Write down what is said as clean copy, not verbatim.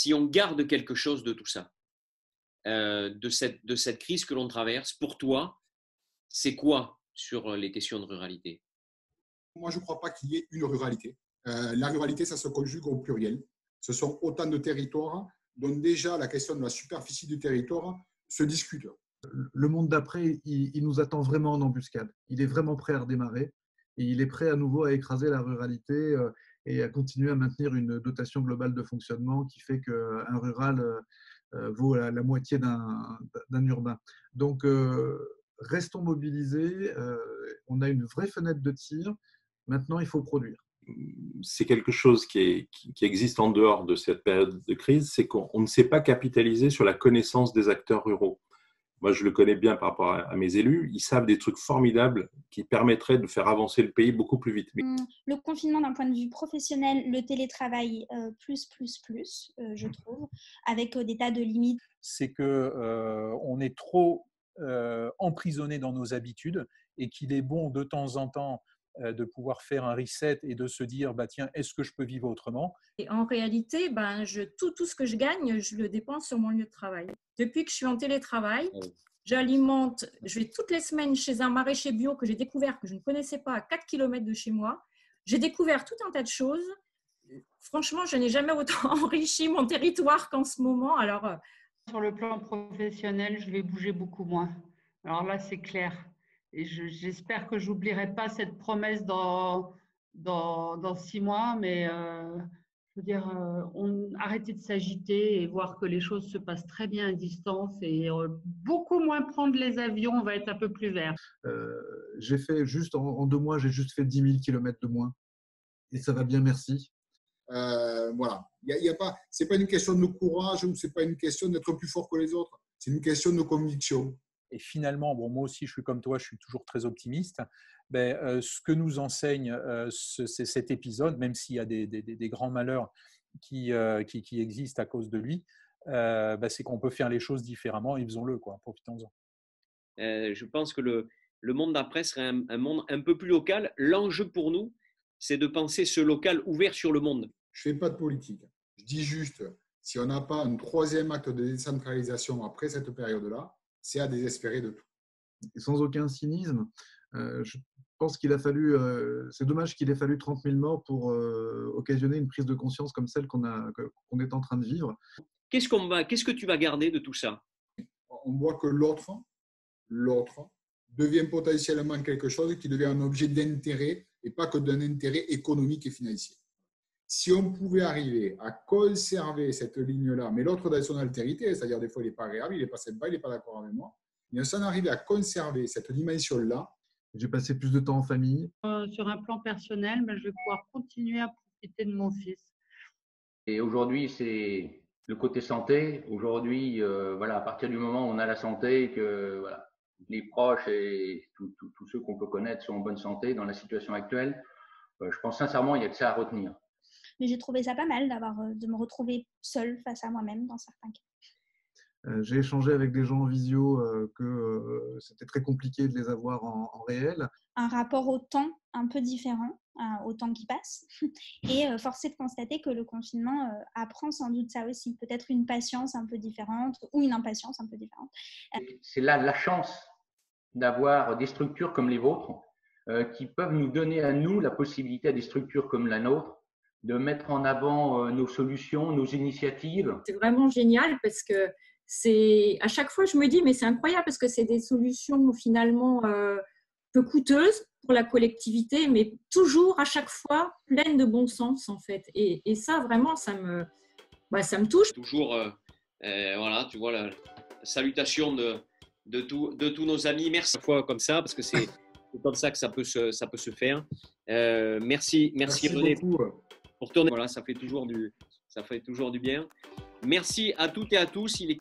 si on garde quelque chose de tout ça, de cette crise que l'on traverse, pour toi, c'est quoi sur les questions de ruralité? Moi, je ne crois pas qu'il y ait une ruralité. La ruralité, ça se conjugue au pluriel. Ce sont autant de territoires dont déjà la question de la superficie du territoire se discute. Le monde d'après, il nous attend vraiment en embuscade. Il est vraiment prêt à redémarrer et il est prêt à nouveau à écraser la ruralité et à continuer à maintenir une dotation globale de fonctionnement qui fait qu'un rural vaut la moitié d'un urbain. Donc, restons mobilisés. On a une vraie fenêtre de tir. Maintenant, il faut produire. C'est quelque chose qui existe en dehors de cette période de crise, c'est qu'on ne sait pas capitaliser sur la connaissance des acteurs ruraux. Moi, je le connais bien par rapport à mes élus. Ils savent des trucs formidables qui permettraient de faire avancer le pays beaucoup plus vite. Le confinement, d'un point de vue professionnel, le télétravail, je trouve, avec des tas de limites. C'est qu'on est trop emprisonné dans nos habitudes et qu'il est bon de temps en temps de pouvoir faire un reset et de se dire bah, tiens, est-ce que je peux vivre autrement? Et en réalité, tout ce que je gagne, je le dépense sur mon lieu de travail. Depuis que je suis en télétravail, je vais toutes les semaines chez un maraîcher bio que j'ai découvert, que je ne connaissais pas, à 4 km de chez moi. J'ai découvert tout un tas de choses. Franchement, je n'ai jamais autant enrichi mon territoire qu'en ce moment. Alors, sur le plan professionnel, je vais bouger beaucoup moins. Alors là, c'est clair. Et j'espère que je n'oublierai pas cette promesse dans 6 mois, mais je veux dire, arrêter de s'agiter et voir que les choses se passent très bien à distance et beaucoup moins prendre les avions, on va être un peu plus vert. J'ai fait juste en 2 mois, j'ai juste fait 10 000 km de moins et ça va bien, merci. Voilà, c'est pas une question de courage, c'est pas une question d'être plus fort que les autres, c'est une question de conviction. Et finalement, bon, moi aussi, je suis comme toi, je suis toujours très optimiste. Ce que nous enseigne cet épisode, même s'il y a des grands malheurs qui existent à cause de lui, c'est qu'on peut faire les choses différemment et faisons-le, quoi. Profitons-en. Je pense que le monde d'après serait un monde un peu plus local. L'enjeu pour nous, c'est de penser ce local ouvert sur le monde. Je ne fais pas de politique. Je dis juste, si on n'a pas un 3e acte de décentralisation après cette période-là, c'est à désespérer de tout. Et sans aucun cynisme, je pense qu'il a fallu, c'est dommage qu'il ait fallu 30 000 morts pour occasionner une prise de conscience comme celle qu'on est en train de vivre. Qu'est-ce que tu vas garder de tout ça? On voit que l'autre devient potentiellement quelque chose qui devient un objet d'intérêt et pas que d'un intérêt économique et financier. Si on pouvait arriver à conserver cette ligne-là, mais l'autre dans son altérité, c'est-à-dire des fois il n'est pas agréable, il n'est pas sympa, il n'est pas d'accord avec moi, mais si on arrivait à conserver cette dimension-là. J'ai passé plus de temps en famille. Sur un plan personnel, je vais pouvoir continuer à profiter de mon fils. Et aujourd'hui, c'est le côté santé. Aujourd'hui, à partir du moment où on a la santé, que les proches et tous ceux qu'on peut connaître sont en bonne santé dans la situation actuelle, je pense sincèrement qu'il n'y a que ça à retenir. Mais j'ai trouvé ça pas mal de me retrouver seule face à moi-même dans certains cas. J'ai échangé avec des gens en visio que c'était très compliqué de les avoir en réel. Un rapport au temps un peu différent, au temps qui passe. Et force est de constater que le confinement apprend sans doute ça aussi. Peut-être une patience un peu différente ou une impatience un peu différente. C'est là la chance d'avoir des structures comme les vôtres qui peuvent nous donner à nous la possibilité à des structures comme la nôtre de mettre en avant nos solutions, nos initiatives. C'est vraiment génial parce que à chaque fois, je me dis, mais c'est incroyable parce que c'est des solutions finalement peu coûteuses pour la collectivité, mais toujours à chaque fois pleines de bon sens en fait. Et ça, vraiment, ça me touche. Toujours, tu vois la salutation de tous nos amis. Merci fois comme ça parce que c'est comme ça que ça peut se faire. Merci René pour tourner. Voilà, ça fait toujours du bien. Merci à toutes et à tous. Il est